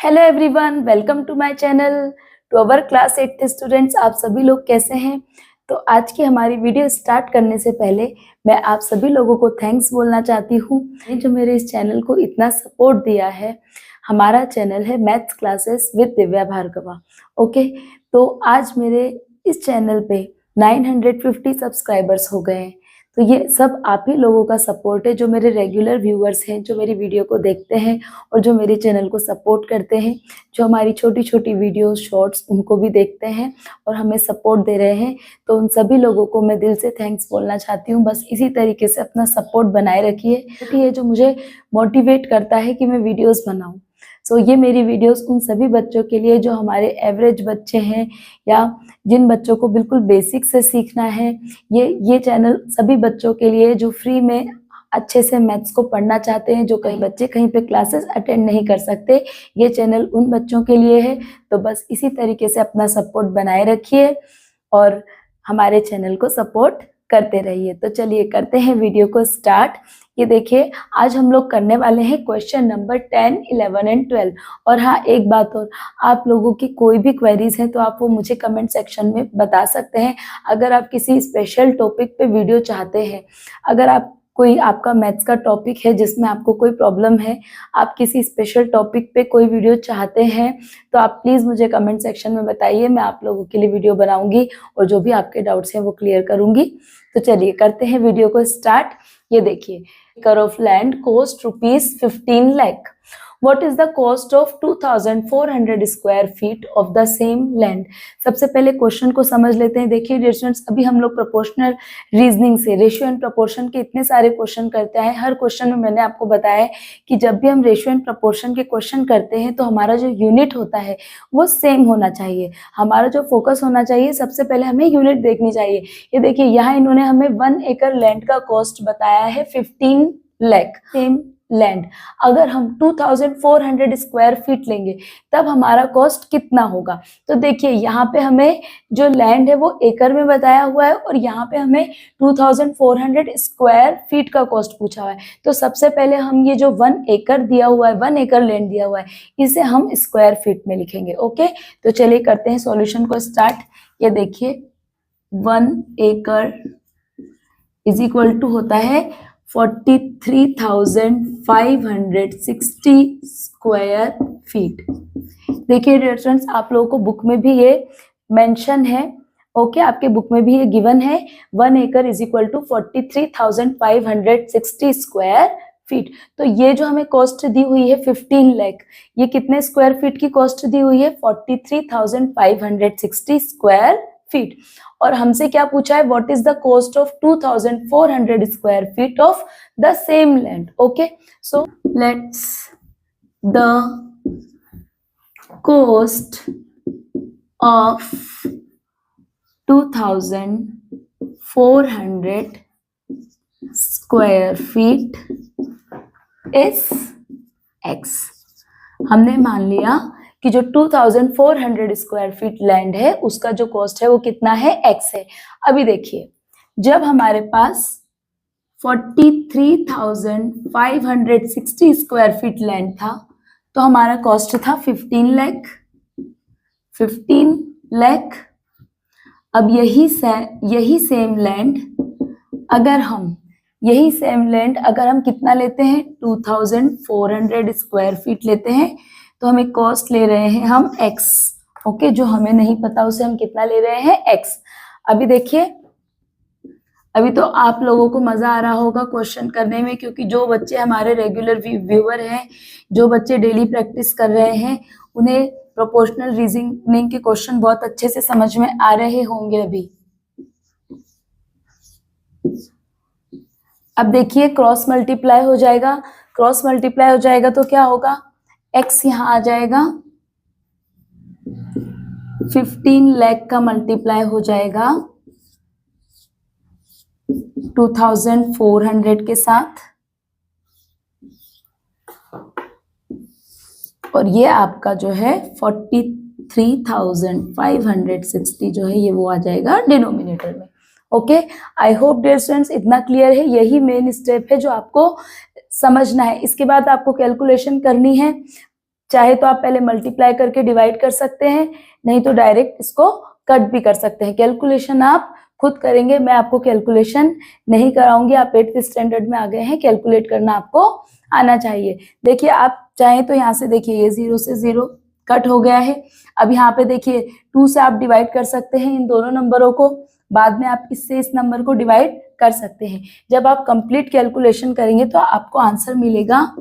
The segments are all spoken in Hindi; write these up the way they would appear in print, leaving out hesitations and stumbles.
Hello everyone, welcome to my channel to our class 8th students. आप सभी लोग कैसे हैं? तो आज की हमारी वीडियो स्टार्ट करने से पहले मैं आप सभी लोगों को थैंक्स बोलना चाहती हूँ जो मेरे इस चैनल को इतना सपोर्ट दिया है। हमारा चैनल है maths classes with Divya Bhargava. Okay, तो आज मेरे इस चैनल पे 950 सब्सक्राइबर्स हो गए हैं। तो ये सब आप ही लोगों का सपोर्ट है, जो मेरे रेगुलर व्यूअर्स हैं, जो मेरी वीडियो को देखते हैं और जो मेरे चैनल को सपोर्ट करते हैं, जो हमारी छोटी छोटी वीडियोस शॉर्ट्स उनको भी देखते हैं और हमें सपोर्ट दे रहे हैं। तो उन सभी लोगों को मैं दिल से थैंक्स बोलना चाहती हूँ। बस इसी तरीके से अपना सपोर्ट बनाए रखिए, ये जो मुझे मोटिवेट करता है कि मैं वीडियोस बनाऊँ। सो ये मेरी वीडियोस उन सभी बच्चों के लिए जो हमारे एवरेज बच्चे हैं या जिन बच्चों को बिल्कुल बेसिक से सीखना है। ये चैनल सभी बच्चों के लिए जो फ्री में अच्छे से मैथ्स को पढ़ना चाहते हैं, जो कहीं बच्चे कहीं पे क्लासेस अटेंड नहीं कर सकते, ये चैनल उन बच्चों के लिए है। तो बस इसी तरीके से अपना सपोर्ट बनाए रखिए और हमारे चैनल को सपोर्ट करते रहिए। तो चलिए करते हैं वीडियो को स्टार्ट। ये देखिए, आज हम लोग करने वाले हैं क्वेश्चन नंबर 10, 11 एंड 12। और हाँ, एक बात और, आप लोगों की कोई भी क्वेरीज है तो आप वो मुझे कमेंट सेक्शन में बता सकते हैं। अगर आप किसी स्पेशल टॉपिक पे वीडियो चाहते हैं, अगर आप कोई आपका मैथ्स का टॉपिक है जिसमें आपको कोई प्रॉब्लम है, आप किसी स्पेशल टॉपिक पे कोई वीडियो चाहते हैं, तो आप प्लीज़ मुझे कमेंट सेक्शन में बताइए। मैं आप लोगों के लिए वीडियो बनाऊंगी और जो भी आपके डाउट्स हैं वो क्लियर करूंगी। तो चलिए करते हैं वीडियो को स्टार्ट। ये देखिए, acre of land cost ₹15 lakh. What is the cost of 2400 square feet of the same land? सबसे पहले क्वेश्चन को समझ लेते हैं। देखिए डियर स्टूडेंट्स, अभी हम लोग प्रोपोर्शनल रीजनिंग से रेशियो एंड प्रोपोर्शन के इतने सारे क्वेश्चन करते हैं। हर क्वेश्चन में मैंने आपको बताया है कि जब भी हम रेशियो एंड प्रोपोर्शन के क्वेश्चन करते हैं तो हमारा जो यूनिट होता है वो सेम होना चाहिए। हमारा जो फोकस होना चाहिए, सबसे पहले हमें यूनिट देखनी चाहिए। ये देखिए, यहाँ इन्होंने हमें 1 एकड़ लैंड का कॉस्ट बताया है 15 लाख। सेम लैंड अगर हम 2400 स्क्वायर फीट लेंगे तब हमारा कॉस्ट कितना होगा? तो देखिए, यहाँ पे हमें जो लैंड है वो एकड़ में बताया हुआ है और यहाँ पे हमें 2400 स्क्वायर फीट का कॉस्ट पूछा हुआ है। तो सबसे पहले हम ये जो 1 एकड़ दिया हुआ है, 1 एकड़ लैंड दिया हुआ है, इसे हम स्क्वायर फीट में लिखेंगे। ओके, तो चलिए करते हैं सॉल्यूशन को स्टार्ट। ये देखिए, 1 एकड़ इज इक्वल टू होता है 43,560 स्क्वायर फीट। देखिए डियर स्टूडेंट्स, आप लोगों को बुक में भी ये मेंशन है। ओके, आपके बुक में भी ये गिवन है। 1 एकड़ is equal to 43,560 square feet. तो ये जो हमें कॉस्ट दी हुई है 15 लाख, ये कितने स्क्वायर फीट की कॉस्ट दी हुई है? 43,560 स्क्वायर फीट। और हमसे क्या पूछा है? What is the cost of 2400 square feet of the same land. Okay, so let's the cost of 2400 square feet is x. हमने मान लिया कि जो 2400 स्क्वायर फीट लैंड है उसका जो कॉस्ट है वो कितना है? एक्स है। अभी देखिए, जब हमारे पास 43,560 स्क्वायर फीट लैंड था तो हमारा कॉस्ट था 15 लाख। 15 लाख। अब यही सेम लैंड अगर हम कितना लेते हैं? 2400 स्क्वायर फीट लेते हैं तो हमें कॉस्ट ले रहे हैं हम x। ओके, जो हमें नहीं पता उसे हम कितना ले रहे हैं? x। अभी देखिए, अभी तो आप लोगों को मजा आ रहा होगा क्वेश्चन करने में, क्योंकि जो बच्चे हमारे रेगुलर व्यूअर हैं, जो बच्चे डेली प्रैक्टिस कर रहे हैं, उन्हें प्रोपोर्शनल रीजनिंग के क्वेश्चन बहुत अच्छे से समझ में आ रहे होंगे। अब देखिए, क्रॉस मल्टीप्लाई हो जाएगा। क्रॉस मल्टीप्लाई हो जाएगा तो क्या होगा? x यहाँ आ जाएगा, 15 लाख का मल्टीप्लाई हो जाएगा 2400 के साथ, और ये आपका जो है 43,560 जो है ये वो आ जाएगा डिनोमिनेटर में। Okay, I hope dear students इतना क्लियर है। यही मेन स्टेप है जो आपको समझना है। इसके बाद आपको कैलकुलेशन करनी है। चाहे तो आप पहले मल्टीप्लाई करके डिवाइड कर सकते हैं, नहीं तो डायरेक्ट इसको कट भी कर सकते हैं। कैलकुलेशन आप खुद करेंगे, मैं आपको कैलकुलेशन नहीं कराऊंगी। आप 8th स्टैंडर्ड में आ गए हैं, कैलकुलेट करना आपको आना चाहिए। देखिए आप चाहें तो यहाँ से देखिए ये 0 से 0 कट हो गया है। अब यहाँ पे देखिए 2 से आप डिवाइड कर सकते हैं इन दोनों नंबरों को, बाद में आप इससे इस नंबर को डिवाइड कर सकते हैं। जब आप कंप्लीट कैलकुलेशन करेंगे तो आपको आंसर मिलेगा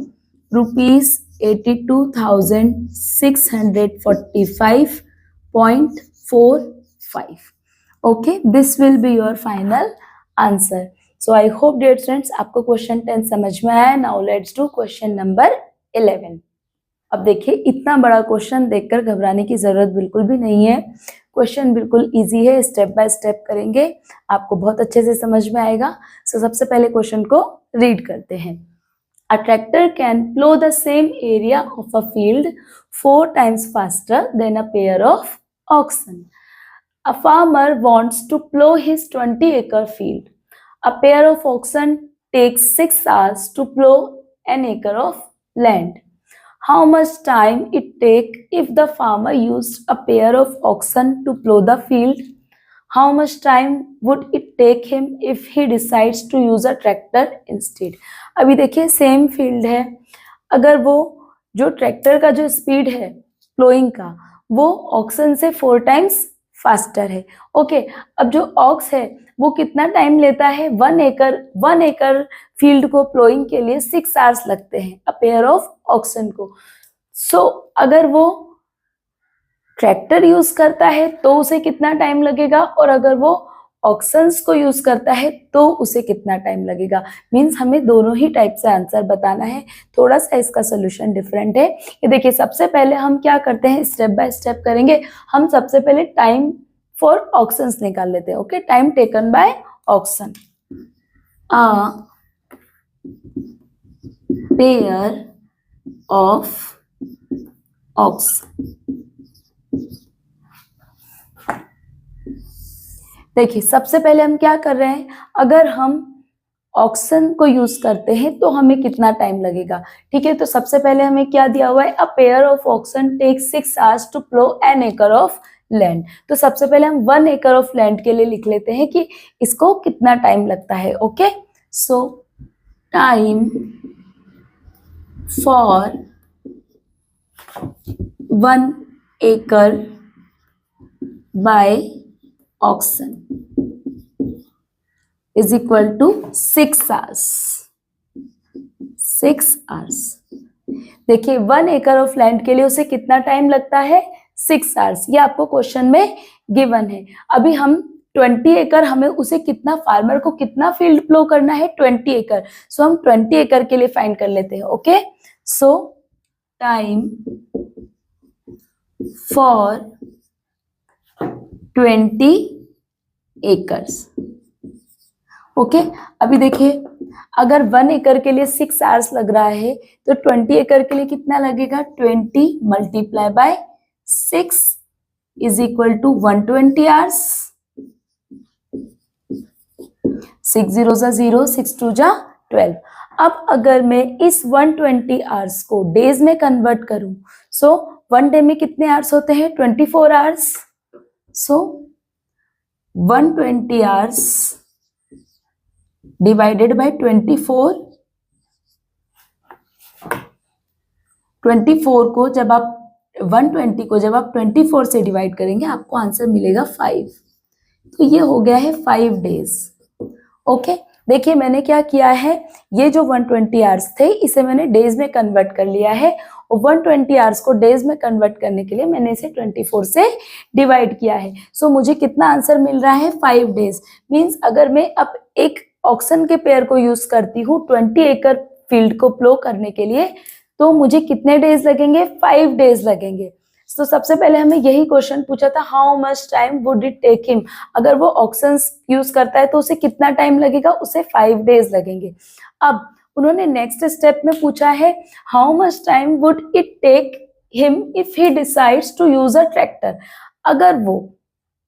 ₹82,645.45. Okay, this will be your final answer. So I hope dear friends आपको क्वेश्चन 10 समझ में आया। Now let's do question number 11। अब देखिए इतना बड़ा क्वेश्चन देखकर घबराने की जरूरत बिल्कुल भी नहीं है। क्वेश्चन बिल्कुल इजी है, स्टेप बाय स्टेप करेंगे आपको बहुत अच्छे से समझ में आएगा। सो सबसे पहले क्वेश्चन को रीड करते हैं। A tractor can plow the same area of a field 4 times faster than a pair of oxen. A farmer wants to plow his 20-acre field. A pair of oxen takes 6 hours to plow an acre of land. How much time it take if the farmer used a pair of oxen to plow the field? How much time would it take him if he decides to use a tractor instead? अभी देखिए सेम फील्ड है, अगर वो जो ट्रैक्टर का जो स्पीड है प्लोइंग का वो ऑक्सन से 4 टाइम्स फास्टर है। ओके, अब जो ऑक्स है वो कितना टाइम लेता है, 1 एकड़ फील्ड को प्लोइंग के लिए 6 आवर्स लगते हैं अ पेयर ऑफ ऑक्सन को। सो अगर वो ट्रैक्टर यूज करता है तो उसे कितना टाइम लगेगा, और अगर वो ऑक्सन्स को यूज करता है तो उसे कितना टाइम लगेगा। मीन्स हमें दोनों ही टाइप से आंसर बताना है। थोड़ा सा इसका सोल्यूशन डिफरेंट है। ये देखिए सबसे पहले हम क्या करते हैं, स्टेप बाय स्टेप करेंगे। हम सबसे पहले टाइम फॉर ऑक्सन्स निकाल लेते हैं। Okay, time taken by oxen. A pair of oxen, देखिए सबसे पहले हम क्या कर रहे हैं, अगर हम ऑक्सन को यूज करते हैं तो हमें कितना टाइम लगेगा। ठीक है, तो सबसे पहले हमें क्या दिया हुआ है, a pair of oxen takes 6 hours to plough an एकड़ ऑफ लैंड। तो सबसे पहले हम 1 एकड़ ऑफ लैंड के लिए लिख लेते हैं कि इसको कितना टाइम लगता है। ओके, सो टाइम फॉर 1 एकड़ by oxen is equal to 6 hours. 6 hours, देखिए 1 एकड़ ऑफ लैंड के लिए उसे कितना टाइम लगता है, 6 आवर्स। ये आपको क्वेश्चन में गिवन है। अभी हम 20 एकड़, हमें उसे कितना, फार्मर को कितना फील्ड प्लो करना है, 20 एकड़। सो हम 20 एकड़ के लिए फाइंड कर लेते हैं। Okay, so time for 20 acres. Okay, अभी देखिए अगर 1 एकड़ के लिए 6 आवर्स लग रहा है तो 20 एकड़ के लिए कितना लगेगा, 20 multiply by 6 is equal to 120 hours. 6 0 जा 0, 6 2 जा 12। अब अगर मैं इस 120 आवर्स को डेज में कन्वर्ट करूं, सो 1 डे में कितने आवर्स होते हैं, 24 hours. So 120 hours divided by 24 को जब आप 120 को जब आप 24 से डिवाइड करेंगे आपको आंसर मिलेगा 5। तो ये हो गया है 5 डेज। ओके, देखिए मैंने क्या किया है, ये जो 120 आवर्स थे इसे मैंने डेज में कन्वर्ट कर लिया है, और 120 आवर्स को डेज में कन्वर्ट करने के लिए मैंने इसे 24 से डिवाइड किया है। सो मुझे कितना आंसर मिल रहा है, 5 डेज। मीन्स अगर मैं अब एक ऑक्सन के पेयर को यूज करती हूँ 20 एकड़ फील्ड को प्लो करने के लिए, तो मुझे कितने डेज लगेंगे, 5 डेज लगेंगे। तो सबसे पहले हमें यही क्वेश्चन पूछा था, how much time would it take him. अगर वो ऑक्सन्स यूज करता है तो उसे कितना टाइम लगेगा, उसे 5 डेज लगेंगे। अब उन्होंने नेक्स्ट स्टेप में पूछा है, how much time would it take him if he decides to use a tractor. अगर वो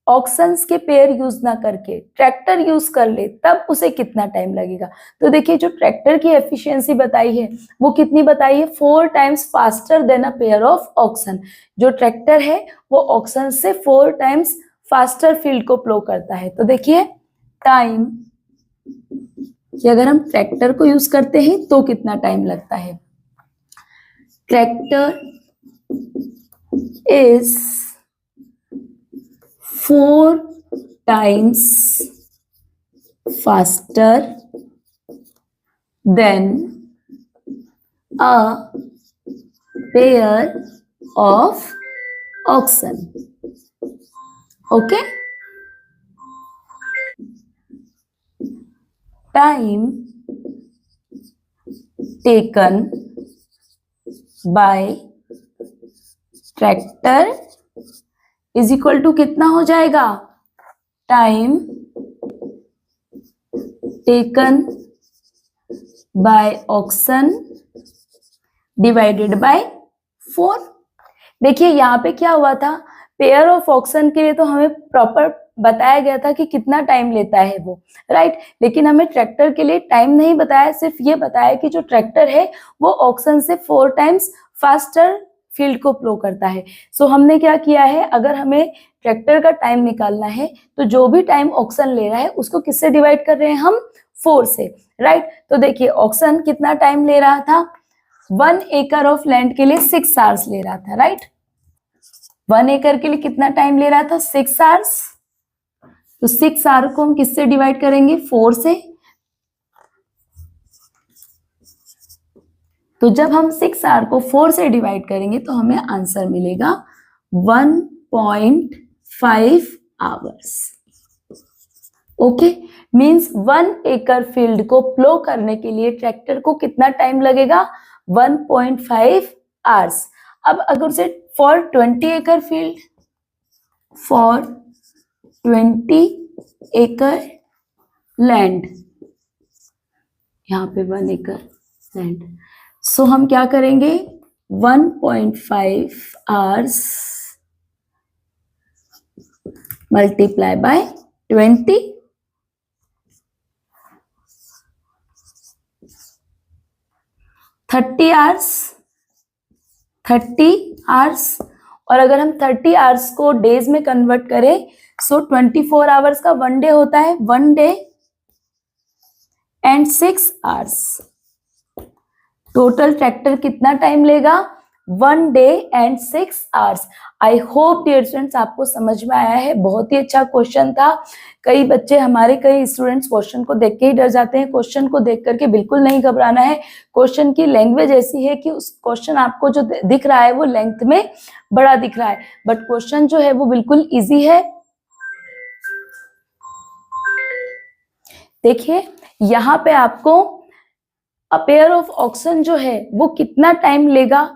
ऑक्सन्स के पेयर यूज ना करके ट्रैक्टर यूज कर ले तब उसे कितना टाइम लगेगा। तो देखिए जो ट्रैक्टर की एफिशिएंसी बताई है वो कितनी बताई है, 4 times faster than a pair of oxen. जो ट्रैक्टर है वो ऑक्सन से 4 टाइम्स फास्टर फील्ड को प्लो करता है। तो देखिए टाइम कि अगर हम ट्रैक्टर को यूज करते हैं तो कितना टाइम लगता है। Tractor is 4 times faster than a pair of oxen. Okay? Time taken by tractor is equal to कितना हो जाएगा, time taken by oxen divided by 4। देखिए यहाँ पे क्या हुआ था, पेयर ऑफ ऑक्सन के लिए तो हमें प्रॉपर बताया गया था कि कितना टाइम लेता है वो, राइट। लेकिन हमें ट्रैक्टर के लिए टाइम नहीं बताया, सिर्फ ये बताया कि जो ट्रैक्टर है वो ऑक्सन से 4 टाइम्स फास्टर फील्ड को प्लो करता है। सो हमने क्या किया है, अगर हमें ट्रैक्टर का टाइम निकालना है तो जो भी टाइम ऑक्सन ले रहा है उसको किससे डिवाइड कर रहे हैं हम, 4 से, राइट। तो देखिए ऑक्सन कितना टाइम ले रहा था, 1 एकड़ ऑफ लैंड के लिए 6 आवर्स ले रहा था, राइट। 1 एकड़ के लिए कितना टाइम ले रहा था, 6 आवर्स। तो 6 आवर को हम किससे डिवाइड करेंगे, 4 से। तो जब हम 6 आवर को 4 से डिवाइड करेंगे तो हमें आंसर मिलेगा 1.5 आवर्स। ओके, मींस 1 एकड़ फील्ड को प्लो करने के लिए ट्रैक्टर को कितना टाइम लगेगा, 1.5 आवर्स। अब अगर उसे फॉर 20 एकड़ फील्ड, फॉर 20 एकड़ लैंड, यहाँ पे 1 एकड़ लैंड, सो हम क्या करेंगे, 1.5 hours multiply by 20, 30 hours, 30 hours. और अगर हम 30 आवर्स को डेज में कन्वर्ट करें सो 24 आवर्स का 1 डे होता है, 1 day and 6 hours. Total tractor कितना टाइम लेगा, 1 day and 6 hours. I hope dear students आपको समझ में आया है। बहुत ही अच्छा क्वेश्चन था। कई बच्चे हमारे, कई स्टूडेंट्स क्वेश्चन को देख के ही डर जाते हैं। क्वेश्चन को देख करके बिल्कुल नहीं घबराना है। क्वेश्चन की लैंग्वेज ऐसी है कि उस क्वेश्चन आपको जो दिख रहा है वो लेंथ में बड़ा दिख रहा है, बट क्वेश्चन जो है वो बिल्कुल ईजी है। देखिए यहाँ पे आपको अ पेयर ऑफ ऑक्सन जो है वो कितना टाइम लेगा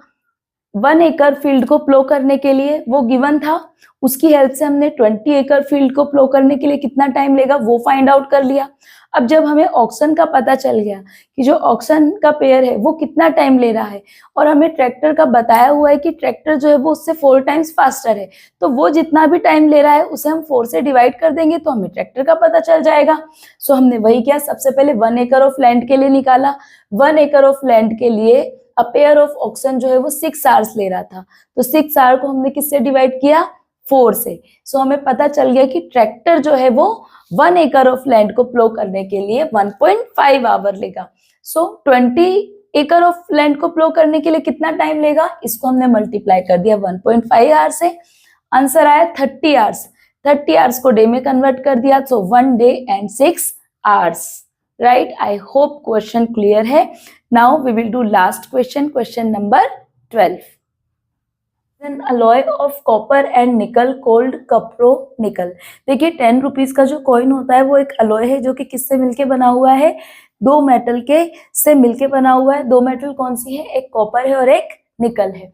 1 एकड़ फील्ड को प्लो करने के लिए, वो गिवन था। उसकी हेल्प से हमने 20 एकड़ फील्ड को प्लो करने के लिए कितना टाइम लेगा वो फाइंड आउट कर लिया। अब जब हमें ऑक्सन का पता चल गया कि जो ऑक्सन का पेयर है वो कितना टाइम ले रहा है, और हमें ट्रैक्टर का बताया हुआ है कि ट्रैक्टर जो है वो उससे 4 टाइम्स फास्टर है, तो वो जितना भी टाइम ले रहा है उसे हम 4 से डिवाइड कर देंगे तो हमें ट्रैक्टर का पता चल जाएगा। सो हमने वही किया, सबसे पहले 1 एकड़ ऑफ लैंड के लिए निकाला। 1 एकड़ ऑफ लैंड के लिए अ पेयर ऑफ ऑक्सन जो है वो 6 आवर्स ले रहा था, तो 6 आवर को हमने किससे डिवाइड किया, 4 से। सो हमें पता चल गया कि ट्रैक्टर जो है वो 1 एकड़ ऑफ लैंड को प्लो करने के लिए 1.5 आवर लेगा। सो 20 एकड़ ऑफ लैंड को प्लो करने के लिए कितना टाइम लेगा, इसको हमने मल्टीप्लाई कर दिया 1.5 आवर से, आंसर आया 30 आवर्स। 30 आवर्स को डे में कन्वर्ट कर दिया, so 1 day and 6 hours, right. I hope question clear है। Now we will do last question, question number 12। An alloy of copper and nickel called cupro nickel. देखिए 10 रुपीज का जो कॉइन होता है वो एक अलॉय है जो कि किससे मिलके बना हुआ है, 2 मेटल के से मिलके बना हुआ है। 2 मेटल कौन सी है, एक कॉपर है और एक निकल है।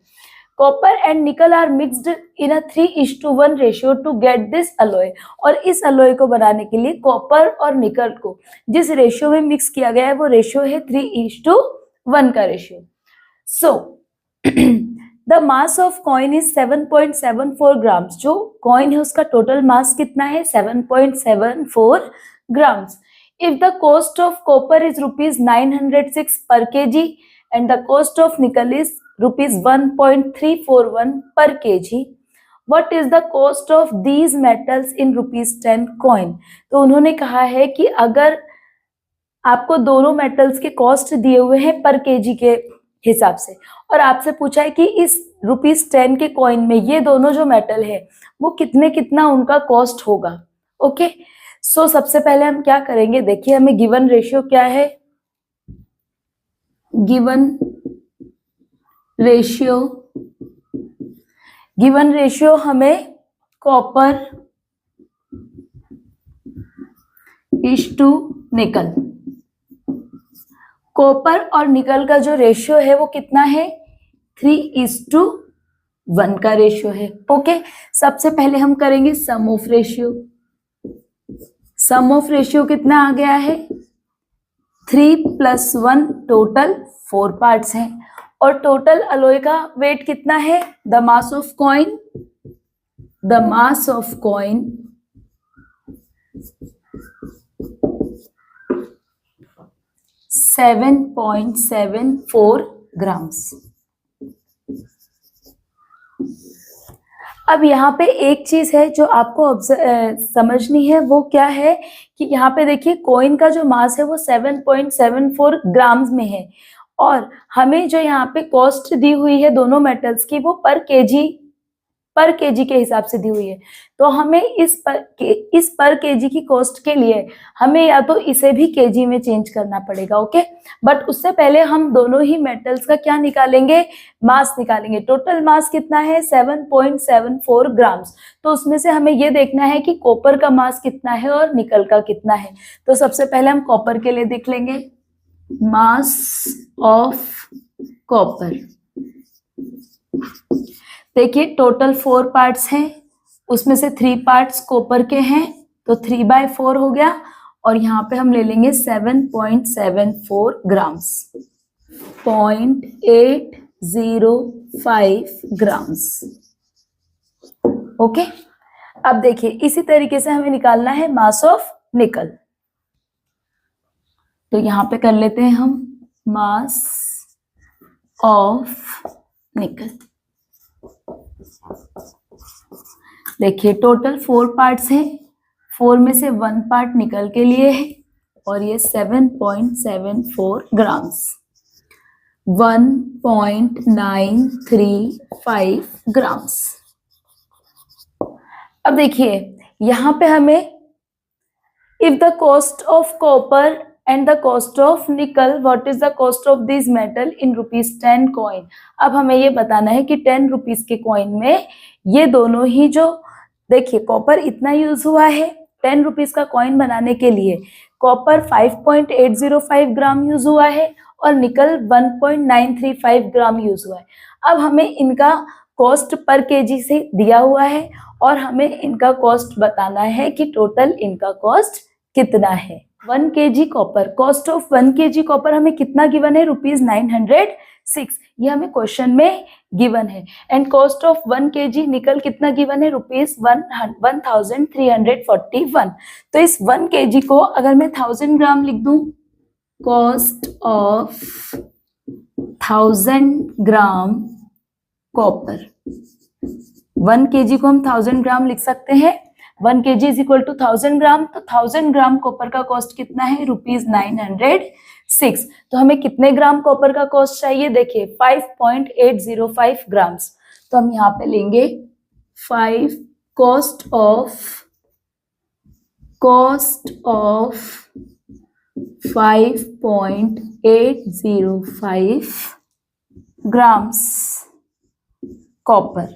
Copper and nickel are mixed in a 3:1 ratio to get this alloy. और इस अलॉय को बनाने के लिए कॉपर और निकल को जिस रेशियो में मिक्स किया गया है वो रेशियो है 3:1 का ratio. So the mass of coin is 7.74 grams. जो कॉइन है उसका टोटल मास कितना है? 7.74 grams. If the cost of copper is rupees 906 पर KG and the cost of निकल इज रुपीज 1.341 पर KG, what is the cost of these metals in rupees 10 coin. तो उन्होंने कहा है कि अगर आपको दोनों मेटल्स के कॉस्ट दिए हुए हैं पर केजी के हिसाब से, और आपसे पूछा है कि इस रुपीज 10 के कॉइन में ये दोनों जो मेटल है वो कितना उनका कॉस्ट होगा। ओके, सो सबसे पहले हम क्या करेंगे, देखिए हमें गिवन रेशियो क्या है, गिवन रेशियो हमें कॉपर इज टू निकल। कॉपर और निकल का जो रेशियो है वो कितना है? 3:1 का रेशियो है। ओके, सबसे पहले हम करेंगे sum of ratio. Sum of ratio कितना आ गया है? 3 + 1, टोटल 4 पार्ट्स हैं। और टोटल अलॉय का वेट कितना है? The mass of coin 7.74 grams. अब यहाँ पे एक चीज है जो आपको समझनी है, वो क्या है कि यहाँ पे देखिए कॉइन का जो मास है वो 7.74 ग्राम्स में है, और हमें जो यहाँ पे कॉस्ट दी हुई है दोनों मेटल्स की वो पर केजी के हिसाब से दी हुई है। तो हमें इस पर केजी की कॉस्ट के लिए हमें या तो इसे भी केजी में चेंज करना पड़ेगा। ओके, बट उससे पहले हम दोनों ही मेटल्स का क्या निकालेंगे? मास निकालेंगे। टोटल मास कितना है? 7.74 ग्राम्स। तो उसमें से हमें ये देखना है कि कॉपर का मास कितना है और निकल का कितना है। तो सबसे पहले हम कॉपर के लिए देख लेंगे, मास ऑफ कॉपर। देखिए टोटल 4 पार्ट्स हैं, उसमें से 3 पार्ट्स कॉपर के हैं, तो 3/4 हो गया, और यहाँ पे हम ले लेंगे 7.74 ग्राम्स, 0.805 ग्राम्स। ओके, अब देखिए इसी तरीके से हमें निकालना है मास ऑफ निकल। तो यहाँ पे कर लेते हैं हम मास ऑफ निकल। देखिए टोटल 4 पार्ट्स हैं, 4 में से 1 पार्ट निकल के लिए है, और ये 7.74 ग्राम्स, 1.935 ग्राम्स। अब देखिए यहाँ पे हमें if the cost of copper and the cost of निकल, what is the cost of this metal in rupees 10 coin. अब हमें ये बताना है कि 10 रुपीज के कॉइन में ये दोनों ही, जो देखिए कॉपर इतना यूज हुआ है 10 रुपीज का कॉइन बनाने के लिए, कॉपर 5.805 ग्राम यूज हुआ है और निकल 1.935 ग्राम यूज हुआ है। अब हमें इनका कॉस्ट पर केजी से दिया हुआ है और हमें इनका कॉस्ट बताना है कि टोटल इनका कॉस्ट कितना है। 1 kg copper, cost of 1 kg copper हमें कितना गिवन है? रुपीज 906, ये हमें क्वेश्चन में गिवन है। एंड कॉस्ट ऑफ 1 kg निकल कितना गिवन है? रुपीज 1341। तो इस 1 kg को अगर मैं 1000 ग्राम लिख दूं, cost of 1000 gram copper, 1 kg को हम 1000 ग्राम लिख सकते हैं। 1 kg इज इक्वल टू 1000 ग्राम, तो 1000 ग्राम कॉपर का कॉस्ट कितना है? रुपीज 906। तो हमें कितने ग्राम कॉपर का कॉस्ट चाहिए? देखिए 5.805 ग्राम्स। तो हम यहाँ पे लेंगे 5 कॉस्ट ऑफ 5.805 ग्राम्स कॉपर।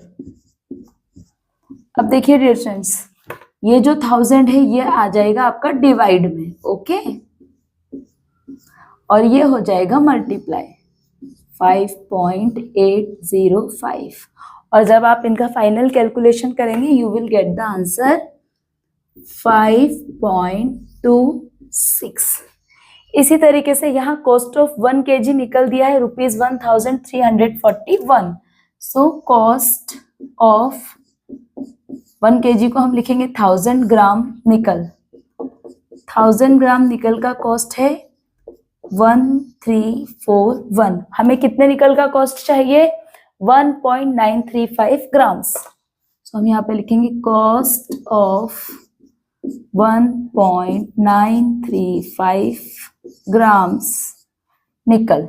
अब देखिए डियर फ्रेंड्स, ये जो 1000 है ये आ जाएगा आपका डिवाइड में, ओके, और ये हो जाएगा मल्टीप्लाई 5.805, और जब आप इनका फाइनल कैलकुलेशन करेंगे you will get the answer 5.26। इसी तरीके से यहाँ कॉस्ट ऑफ 1 kg निकल दिया है rupees 1341, so cost of 1 kg को हम लिखेंगे 1000 ग्राम निकल। 1000 ग्राम निकल का कॉस्ट है 1341। हमें कितने निकल का कॉस्ट चाहिए? 1.935 ग्राम्स। तो हम यहाँ पे लिखेंगे कॉस्ट ऑफ 1.935 ग्राम्स निकल।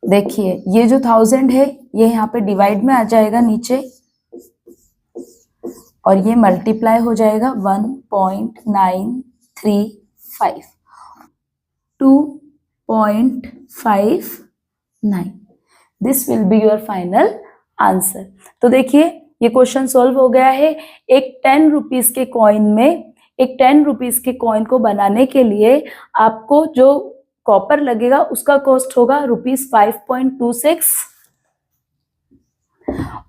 देखिए ये जो 1000 है ये यहाँ पे डिवाइड में आ जाएगा नीचे, और ये मल्टीप्लाई हो जाएगा 1.935 2.59। This will be your final answer. तो देखिए ये क्वेश्चन सॉल्व हो गया है। एक 10 रुपीज के कॉइन में, एक 10 रुपीज के कॉइन को बनाने के लिए आपको जो कॉपर लगेगा उसका कॉस्ट होगा ₹5.26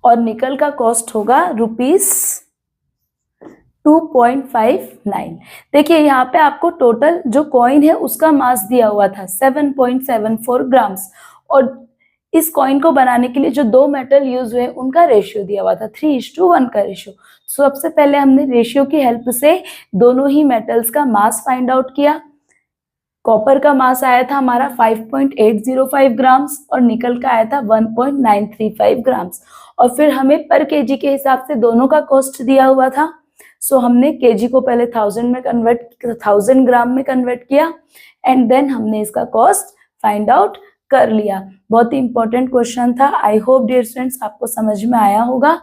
और निकल का कॉस्ट होगा ₹2.59। देखिए यहाँ पे आपको टोटल जो कॉइन है उसका मास दिया हुआ था 7.74 ग्राम्स, और इस कॉइन को बनाने के लिए जो दो मेटल यूज हुए उनका रेशियो दिया हुआ था 3:1 का रेशियो। सबसे पहले हमने रेशियो की हेल्प से दोनों ही मेटल्स का मास फाइंड आउट किया। कॉपर का मास आया था हमारा 5.805 ग्राम्स और निकल का आया था 1.935 ग्राम्स, और फिर हमें पर केजी के हिसाब से दोनों का कॉस्ट दिया हुआ था। सो हमने केजी को पहले 1000 ग्राम में कन्वर्ट किया एंड देन हमने इसका कॉस्ट फाइंड आउट कर लिया। बहुत ही इंपॉर्टेंट क्वेश्चन था। आई होप डियर स्टूडेंट्स आपको समझ में आया होगा।